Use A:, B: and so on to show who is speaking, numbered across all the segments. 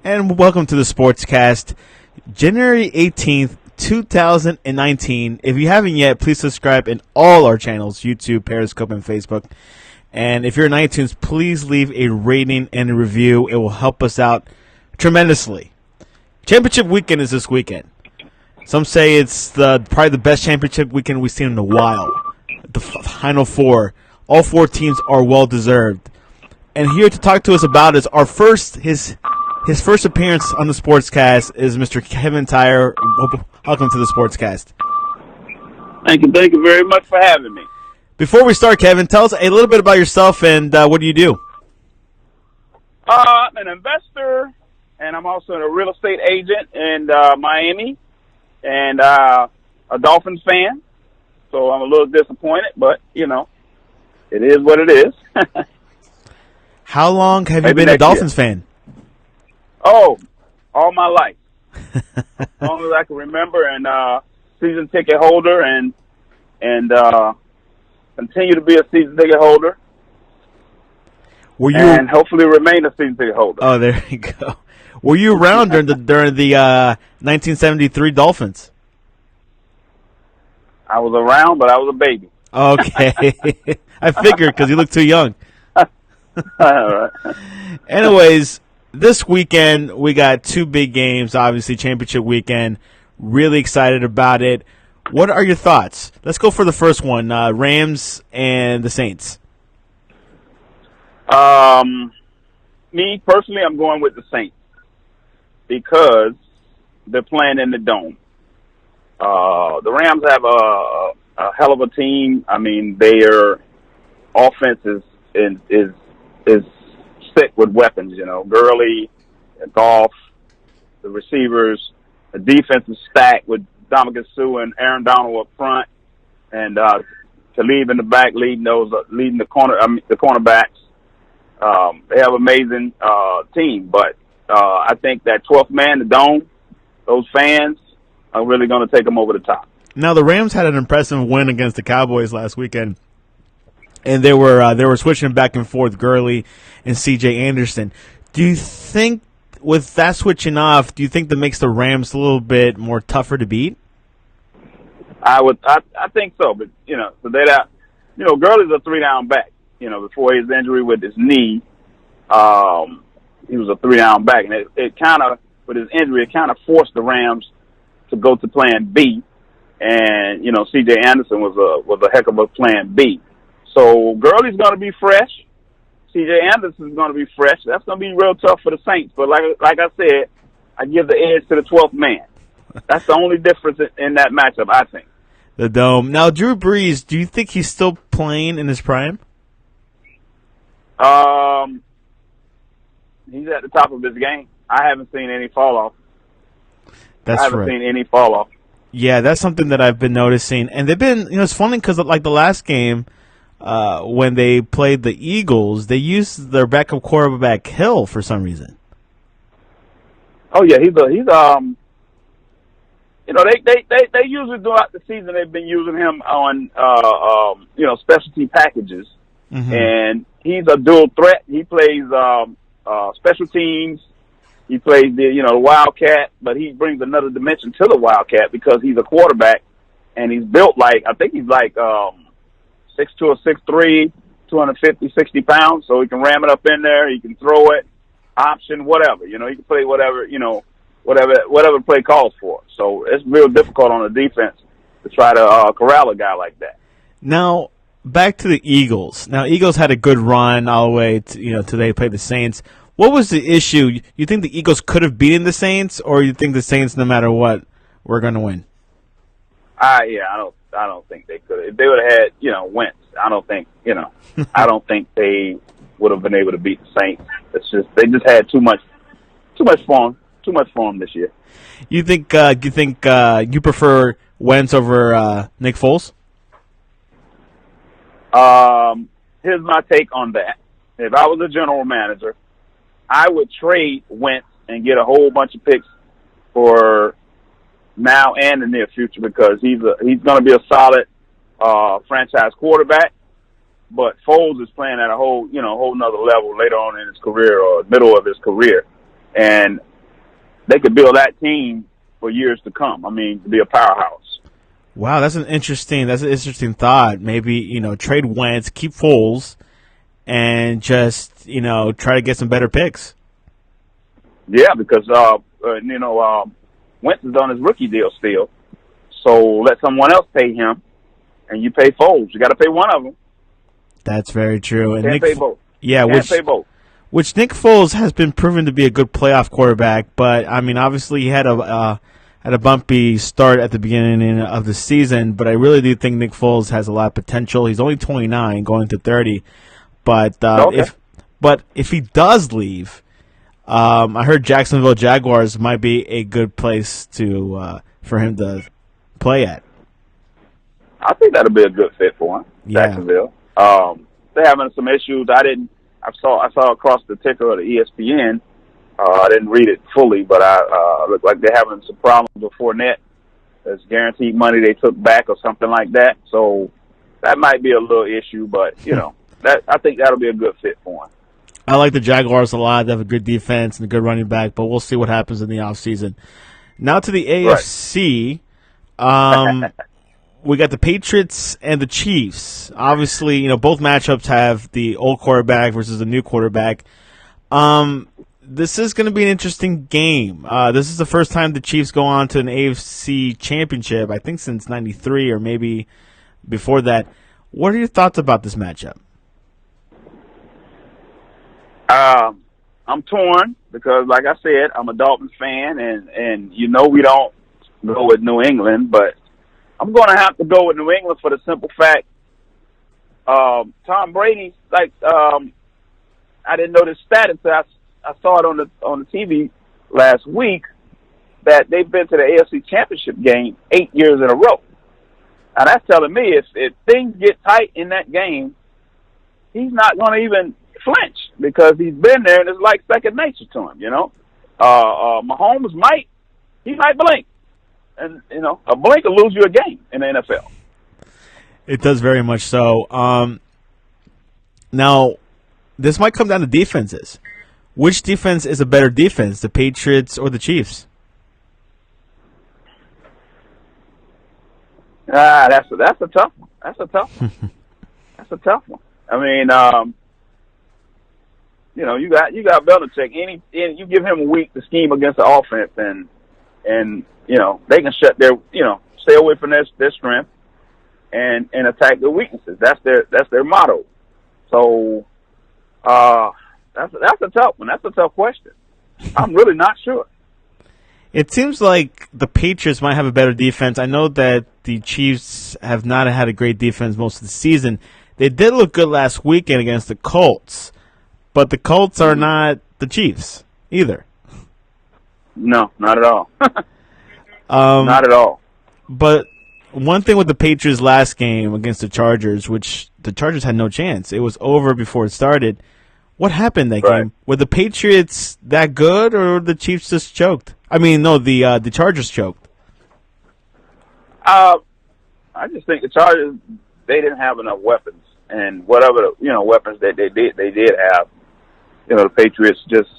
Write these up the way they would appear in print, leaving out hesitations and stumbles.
A: And welcome to the Sportscast, January 18th, 2019. If you haven't yet, please subscribe in all our channels, YouTube, Periscope, and Facebook. And if you're in iTunes, please leave a rating and a review. It will help us out tremendously. Championship weekend is this weekend. Some say it's probably the best championship weekend we've seen in a while. The Final Four. All four teams are well-deserved. And here to talk to us about is his first appearance on the Sportscast is Mr. Kevin Tyre. Welcome to the Sportscast.
B: Thank you very much for having me.
A: Before we start, Kevin, tell us a little bit about yourself and what do you do?
B: I'm an investor, and I'm also a real estate agent in Miami, and a Dolphins fan. So I'm a little disappointed, but, it is what it is.
A: How long have you been a Dolphins fan?
B: Oh, all my life. As long as I can remember, and season ticket holder, and continue to be a season ticket holder. And hopefully remain a season ticket holder.
A: Oh, there you go. Were you around during the 1973 Dolphins?
B: I was around, but I was a baby.
A: Okay. I figured because you look too young.
B: All right.
A: Anyways, this weekend we got two big games, obviously championship weekend. Really excited about it. What are your thoughts? Let's go for the first one, Rams and the Saints.
B: Me, personally, I'm going with the Saints because they're playing in the Dome. The Rams have a hell of a team. I mean, their offense is sick with weapons, Gurley, Goff, the receivers, the defense is stacked with Dominic Sue and Aaron Donald up front, and Talib in the back leading the cornerbacks. They have an amazing team, but I think that 12th man, the Dome, those fans are really going to take them over the top.
A: Now, the Rams had an impressive win against the Cowboys last weekend, and they were switching back and forth, Gurley and C.J. Anderson. Do you think with that switching off, do you think that makes the Rams a little bit more tougher to beat?
B: I think so, but so Gurley's a 3-down back. Before his injury with his knee, he was a 3-down back, and it kind of, with his injury, it kind of forced the Rams to go to Plan B, and C.J. Anderson was a heck of a Plan B. So Gurley's going to be fresh. C.J. Anderson's going to be fresh. That's going to be real tough for the Saints. But like I said, I give the edge to the 12th man. That's the only difference in that matchup, I think.
A: The Dome. Now, Drew Brees, do you think he's still playing in his prime?
B: He's at the top of his game. I haven't seen any fall off.
A: That's right.
B: I haven't seen any fall off.
A: Yeah, that's something that I've been noticing. And they've been, it's funny because like the last game, when they played the Eagles, they used their backup quarterback Hill for some reason.
B: Oh yeah, he's they usually throughout the season they've been using him on specialty packages, and he's a dual threat. He plays special teams. He plays the Wildcat, but he brings another dimension to the Wildcat because he's a quarterback and he's built like 6'2" or 6'3", 250, 60 pounds, so he can ram it up in there. He can throw it, option, whatever. He can play whatever the play calls for. So it's real difficult on the defense to try to corral a guy like that.
A: Now, back to the Eagles. Now, Eagles had a good run all the way to, till they played the Saints. What was the issue? You think the Eagles could have beaten the Saints, or you think the Saints, no matter what, were going to win?
B: I don't think they could. If they would have had, Wentz, I don't think they would have been able to beat the Saints. They just had too much form this year.
A: You think you prefer Wentz over Nick Foles?
B: Here's my take on that. If I was a general manager, I would trade Wentz and get a whole bunch of picks for now and the near future because he's going to be a solid franchise quarterback. But Foles is playing at a whole nother level later on in his career or middle of his career. And they could build that team for years to come. I mean, to be a powerhouse.
A: Wow, that's an interesting thought. Maybe, trade Wentz, keep Foles, and just, try to get some better picks.
B: Yeah, because Wentz is on his rookie deal still. So let someone else pay him, and you pay Foles. You got to pay one of them.
A: That's very true. And
B: Can't pay both.
A: Yeah,
B: pay both.
A: Which Nick Foles has been proven to be a good playoff quarterback, but I mean, obviously he had a bumpy start at the beginning of the season. But I really do think Nick Foles has a lot of potential. He's only 29, going to 30. But if he does leave, I heard Jacksonville Jaguars might be a good place for him to play at.
B: I think that'll be a good fit for him.
A: Yeah.
B: Jacksonville. They're having some issues. I saw across the ticker of the ESPN. I didn't read it fully, but looked like they're having some problems with Fournette. There's guaranteed money they took back or something like that. So that might be a little issue, but I think that'll be a good fit for him.
A: I like the Jaguars a lot. They have a good defense and a good running back, but we'll see what happens in the offseason. Now to the AFC. Right. We got the Patriots and the Chiefs. Obviously, both matchups have the old quarterback versus the new quarterback. This is going to be an interesting game. This is the first time the Chiefs go on to an AFC championship, I think since 93 or maybe before that. What are your thoughts about this matchup?
B: I'm torn because, like I said, I'm a Dolphins fan, and we don't go with New England, but I'm going to have to go with New England for the simple fact Tom Brady, I didn't know this stat until I saw it on the TV last week that they've been to the AFC Championship game 8 years in a row. Now that's telling me if things get tight in that game, he's not going to even flinch because he's been there and it's like second nature to him. Mahomes might blink. And, a blink will lose you a game in the NFL.
A: It does very much so. Now, this might come down to defenses. Which defense is a better defense, the Patriots or the Chiefs?
B: That's a tough one. That's a tough one. That's a tough one. I mean, you got Belichick. You give him a week to scheme against the offense, and they can shut stay away from their strength and attack their weaknesses. That's their motto. So that's a tough one. That's a tough question. I'm really not sure.
A: It seems like the Patriots might have a better defense. I know that the Chiefs have not had a great defense most of the season. They did look good last weekend against the Colts, but the Colts are not the Chiefs either.
B: No, not at all. Not at all.
A: But one thing with the Patriots last game against the Chargers, which the Chargers had no chance. It was over before it started. What happened that game? Were the Patriots that good, or the Chiefs just choked? I mean, no, the Chargers choked.
B: I just think the Chargers, they didn't have enough weapons, and whatever weapons that they did have, the Patriots just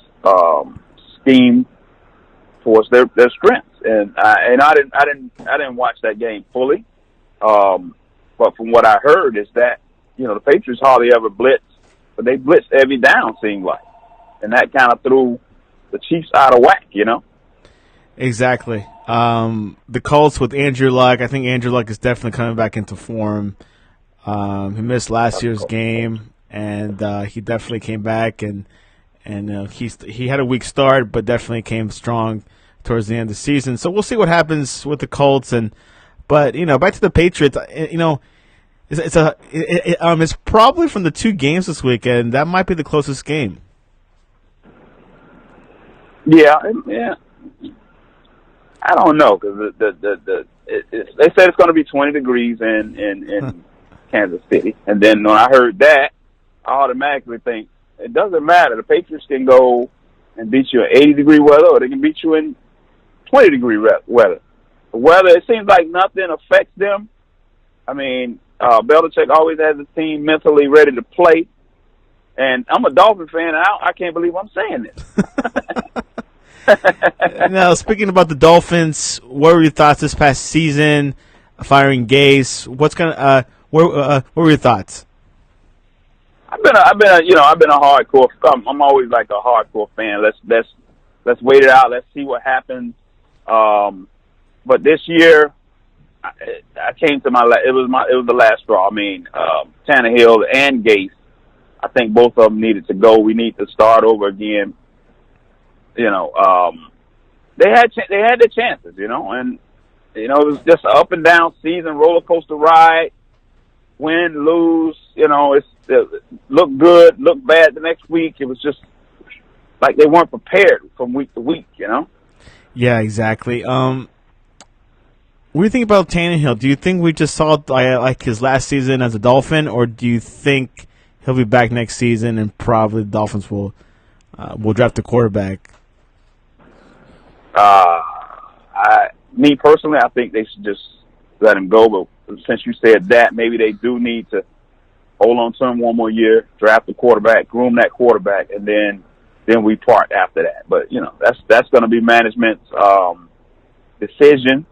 B: schemed towards their strengths, and I didn't watch that game fully, but from what I heard is that the Patriots hardly ever blitz, but they blitzed every down, seemed like, and that kind of threw the Chiefs out of whack,
A: Exactly. The Colts with Andrew Luck, I think Andrew Luck is definitely coming back into form. He missed last year's game, and he definitely came back, and he had a weak start, but definitely came strong towards the end of the season. So we'll see what happens with the Colts, but back to the Patriots. It's probably from the two games this weekend that might be the closest game.
B: Yeah. I don't know because they said it's going to be 20 degrees in Kansas City, and then when I heard that, I automatically think it doesn't matter. The Patriots can go and beat you in 80-degree weather, or they can beat you in 20-degree weather. The weather, it seems like nothing affects them. I mean, Belichick always has his team mentally ready to play, and I'm a Dolphin fan, and I can't believe I'm saying this.
A: Now, speaking about the Dolphins, what were your thoughts this past season? Firing Gase, what were your thoughts?
B: I've been a hardcore. I'm always like a hardcore fan. Let's wait it out. Let's see what happens. But this year, I came to it was the last straw. I mean, Tannehill and Gase, I think both of them needed to go. We need to start over again. They had their chances, and it was just an up and down season, roller coaster ride, win, lose. It's look good, look bad the next week. It was just like they weren't prepared from week to week.
A: Yeah, exactly. What do you think about Tannehill? Do you think we just saw like his last season as a Dolphin, or do you think he'll be back next season and probably the Dolphins will draft a quarterback?
B: Me personally, I think they should just let him go. But since you said that, maybe they do need to hold on to him one more year, draft a quarterback, groom that quarterback, and then we part after that. But that's going to be management's decision.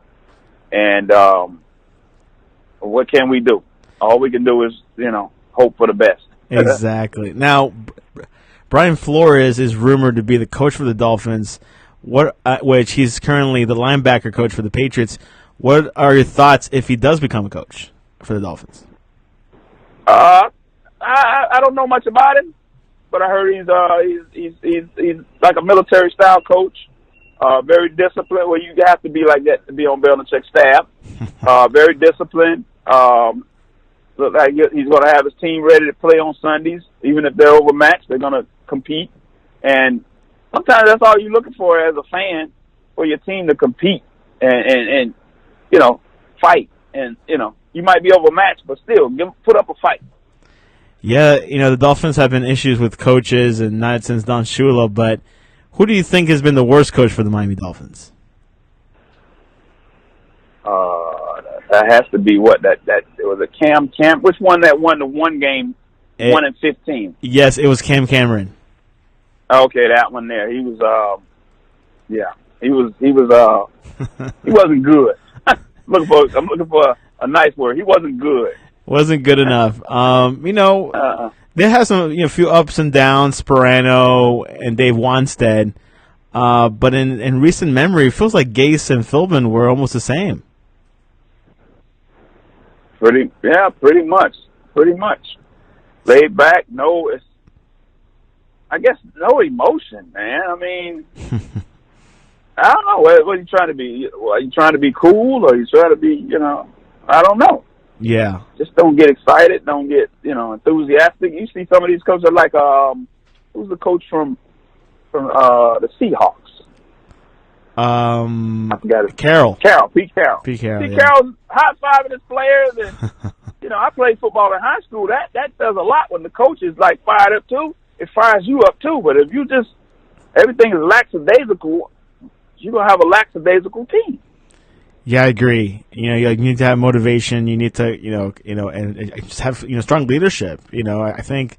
B: And what can we do? All we can do is hope for the best.
A: Exactly. Now, Brian Flores is rumored to be the coach for the Dolphins. Which he's currently the linebacker coach for the Patriots. What are your thoughts if he does become a coach for the Dolphins?
B: I don't know much about him, but I heard he's like a military style coach. Very disciplined. Well, you have to be like that to be on Belichick's staff. Very disciplined. Look like he's going to have his team ready to play on Sundays, even if they're overmatched. They're going to compete, and sometimes that's all you're looking for as a fan, for your team to compete and fight. And, you might be overmatched, but still, put up a fight.
A: Yeah, the Dolphins have been issues with coaches, and not since Don Shula, but who do you think has been the worst coach for the Miami Dolphins?
B: That has to be it was a Cam, which one that won the one game, 1-15?
A: Yes, it was Cam Cameron.
B: Okay, that one there. He was, he wasn't good. I'm looking for a nice word. He wasn't good.
A: Wasn't good enough. They have some, few ups and downs, Sperano and Dave Wanstead. But in recent memory, it feels like Gase and Philbin were almost the same.
B: Pretty much. Laid back, I guess no emotion, man. I mean, I don't know. What are you trying to be? Are you trying to be cool, or are you trying to be, I don't know.
A: Yeah.
B: Just don't get excited. Don't get, enthusiastic. You see some of these coaches are like, who's the coach from the Seahawks? I forgot it.
A: Pete
B: Carroll.
A: Pete Carroll.
B: Pete Carroll's high-fiving his players, and I played football in high school. That does a lot when the coach is like fired up too. It fires you up too. But if you just everything is lackadaisical, you're gonna have a lackadaisical team.
A: Yeah, I agree. You need to have motivation. You need to, and just have strong leadership. I think,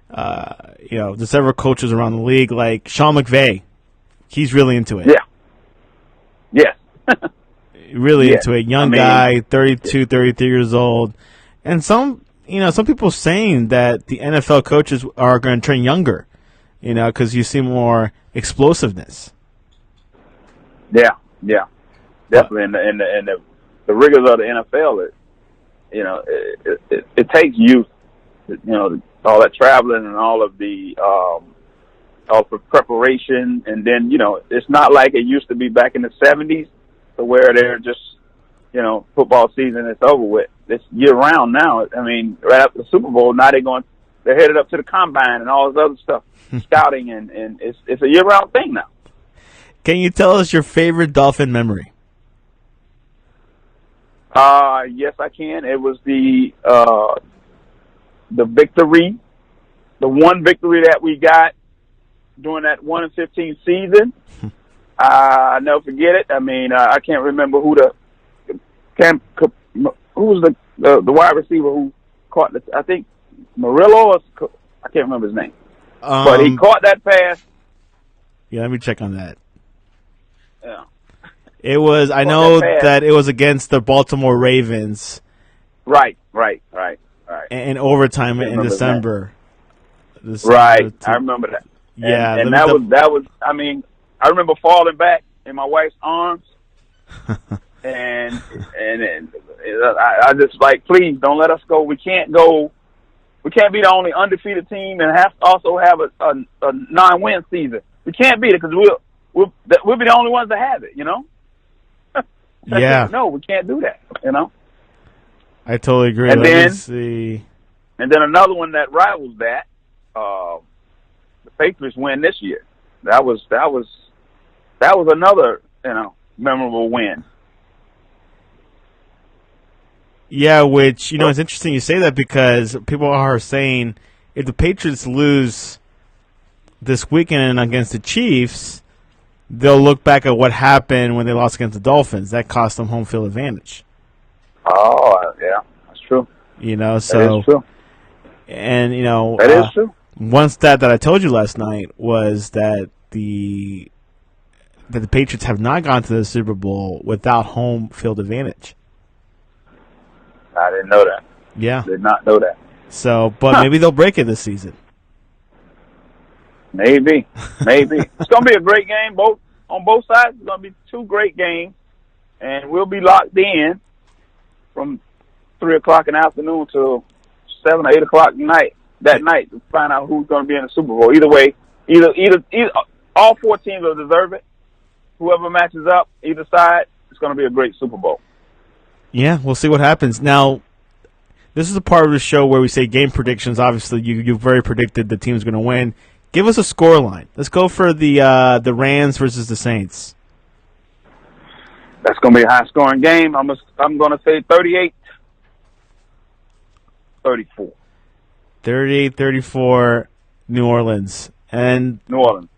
A: there's several coaches around the league like Sean McVay. He's really into it.
B: Yeah. Yes.
A: Really into it. Young guy, 32, 33 years old, and some people saying that the NFL coaches are going to train younger, because you see more explosiveness.
B: Yeah, definitely. And the rigors of the NFL, it takes youth, all that traveling and all of the preparation, and then it's not like it used to be back in the 70s, to where they're just football season is over with. It's year round now. I mean, right after the Super Bowl, now they're headed up to the combine and all this other stuff, scouting, and it's a year round thing now.
A: Can you tell us your favorite Dolphin memory?
B: Yes, I can. It was the victory, the one victory that we got during that 1-15 season. I'll never forget it. I mean, I can't remember who was the wide receiver who caught I think Murillo, or I can't remember his name. But he caught that pass.
A: Yeah, let me check on that.
B: Yeah.
A: It was. I
B: Well,
A: know
B: that pass.
A: that it was against the Baltimore Ravens.
B: Right.
A: In overtime in
B: remember
A: December.
B: Right. I remember that.
A: Yeah,
B: And that was. I mean, I remember falling back in my wife's arms, and I just like, please don't let us go. We can't go. We can't be the only undefeated team and have to also have a 9-win season. We can't beat it because we'll be the only ones that have it. You know.
A: Yeah.
B: No, we can't do that. You know.
A: I totally agree.
B: And
A: Let me see.
B: And then another one that rivals that, the Patriots win this year. That was another, memorable win.
A: Yeah, which, it's interesting you say that because people are saying if the Patriots lose this weekend against the Chiefs, they'll look back at what happened when they lost against the Dolphins. That cost them home field advantage.
B: Oh, yeah, that's true.
A: So
B: that is true.
A: And
B: that is true.
A: One stat that I told you last night was that the Patriots have not gone to the Super Bowl without home field advantage.
B: I didn't know that.
A: Yeah,
B: did not know that.
A: So, but maybe they'll break it this season.
B: Maybe. It's going to be a great game. On both sides, it's going to be two great games, and we'll be locked in from 3:00 in the afternoon till 7 or 8 o'clock that night to find out who's going to be in the Super Bowl. Either way, either all four teams will deserve it. Whoever matches up, either side, it's going to be a great Super Bowl.
A: Yeah, we'll see what happens. Now, this is a part of the show where we say game predictions. Obviously, you've very predicted the team's going to win. Give us a score line. Let's go for the Rams versus the Saints.
B: That's going to be a high-scoring game. I'm going to say 38-34.
A: 38-34, New Orleans. And
B: New Orleans.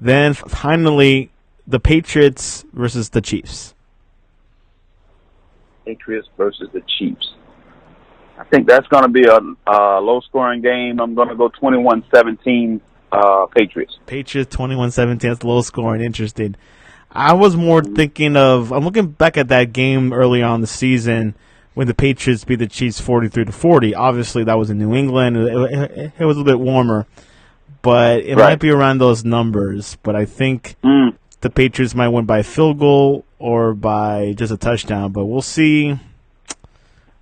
A: Then, finally, the Patriots versus the Chiefs.
B: Patriots versus the Chiefs. I think that's going to be a low-scoring game. I'm going to go 21-17 Patriots.
A: Patriots 21-17. That's low scoring. Interesting. I was more thinking of. I'm looking back at that game early on in the season when the Patriots beat the Chiefs 43-40. Obviously, that was in New England. It was a little bit warmer, but it might be around those numbers. But I think the Patriots might win by a field goal or by just a touchdown. But we'll see.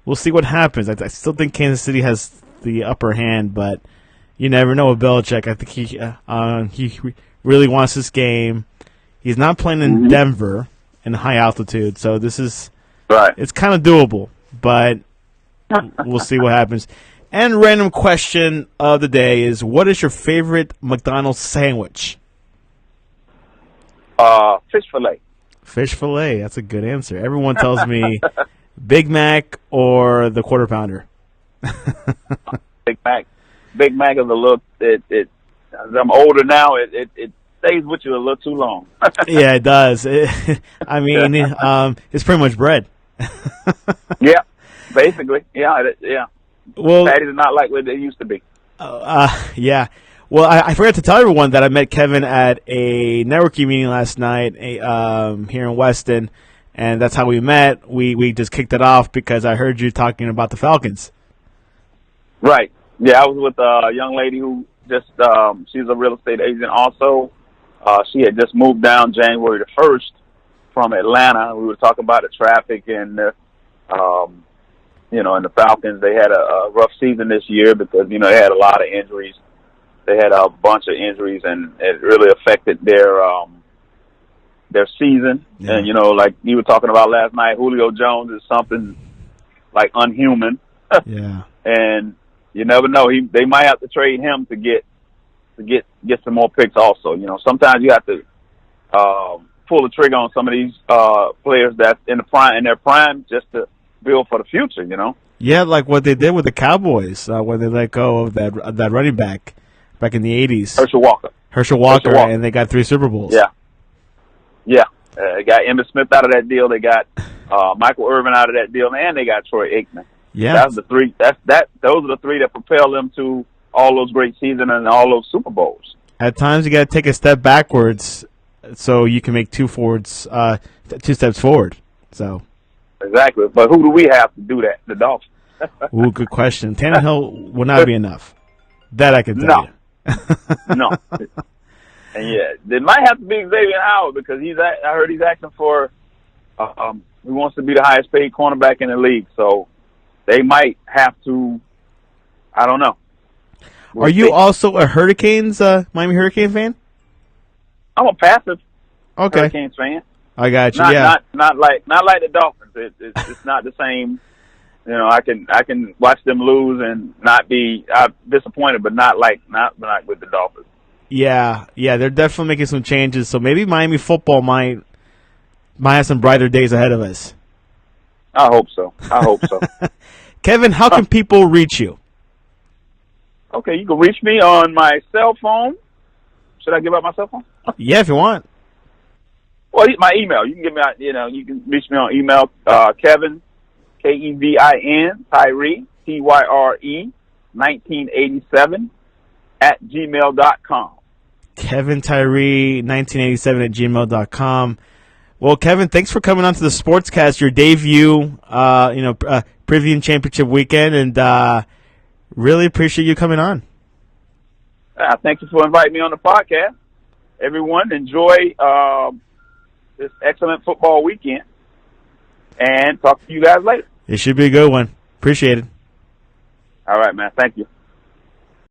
A: We'll see what happens. I still think Kansas City has the upper hand, but you never know with Belichick. I think he really wants this game. He's not playing in Denver in high altitude, so this is it's kind of doable, but we'll see what happens. And random question of the day is, what is your favorite McDonald's sandwich?
B: Fish fillet.
A: Fish fillet. That's a good answer. Everyone tells me Big Mac or the Quarter Pounder.
B: Big Mac. Big Mac is a little. As I'm older now, it stays with you a little too long.
A: Yeah, it does. It's pretty much bread.
B: Yeah, basically. Yeah.
A: Well,
B: patties are not like what they used to be.
A: Yeah. Well, I forgot to tell everyone that I met Kevin at a networking meeting last night here in Weston, and that's how we met. We just kicked it off because I heard you talking about the Falcons.
B: Right. Yeah, I was with a young lady who just she's a real estate agent also. She had just moved down January the 1st from Atlanta. We were talking about the traffic and and the Falcons. They had a rough season this year because they had a lot of injuries. They had a bunch of injuries, and it really affected their season. Yeah. And like you were talking about last night, Julio Jones is something like unhuman.
A: Yeah.
B: And you never know. They might have to trade him to get some more picks. Also, sometimes you have to pull the trigger on some of these players that's in their prime, just to build for the future.
A: Yeah, like what they did with the Cowboys when they let go of that running back in the '80s. Herschel Walker, and they got 3 Super Bowls.
B: Yeah. They got Emmitt Smith out of that deal. They got Michael Irvin out of that deal, and they got Troy Aikman.
A: Yeah,
B: that's the 3. Those are the 3 that propel them to all those great seasons and all those Super Bowls.
A: At times, you got to take a step backwards so you can make two steps forward. So
B: Exactly. But who do we have to do that? The Dolphins.
A: ooh, good question. Tannehill will not be enough. That I can tell you.
B: No. And yeah, it might have to be Xavier Howard because I heard he's asking for he wants to be the highest paid cornerback in the league. So they might have to. I don't know.
A: Are you also a Miami Hurricanes fan?
B: I'm a passive Hurricanes fan.
A: I got you.
B: Not like the Dolphins. It's not the same. You know, I can watch them lose and not be disappointed, but not with the Dolphins.
A: Yeah, they're definitely making some changes. So maybe Miami football might have some brighter days ahead of us.
B: I hope so.
A: Kevin, how can people reach you?
B: Okay, you can reach me on my cell phone. Should I give out my cell phone?
A: Yeah, if you want.
B: Well, my email. You can give me. You can reach me on email. Kevin, Kevin, Tyre, Tyre, 1987 @gmail.com.
A: Kevin Tyre, 1987 @gmail.com. Well, Kevin, thanks for coming on to the Sportscast, your debut, previewing championship weekend, and really appreciate you coming on.
B: Thank you for inviting me on the podcast. Everyone, enjoy this excellent football weekend, and talk to you guys later.
A: It should be a good one. Appreciate it.
B: All right, man. Thank you.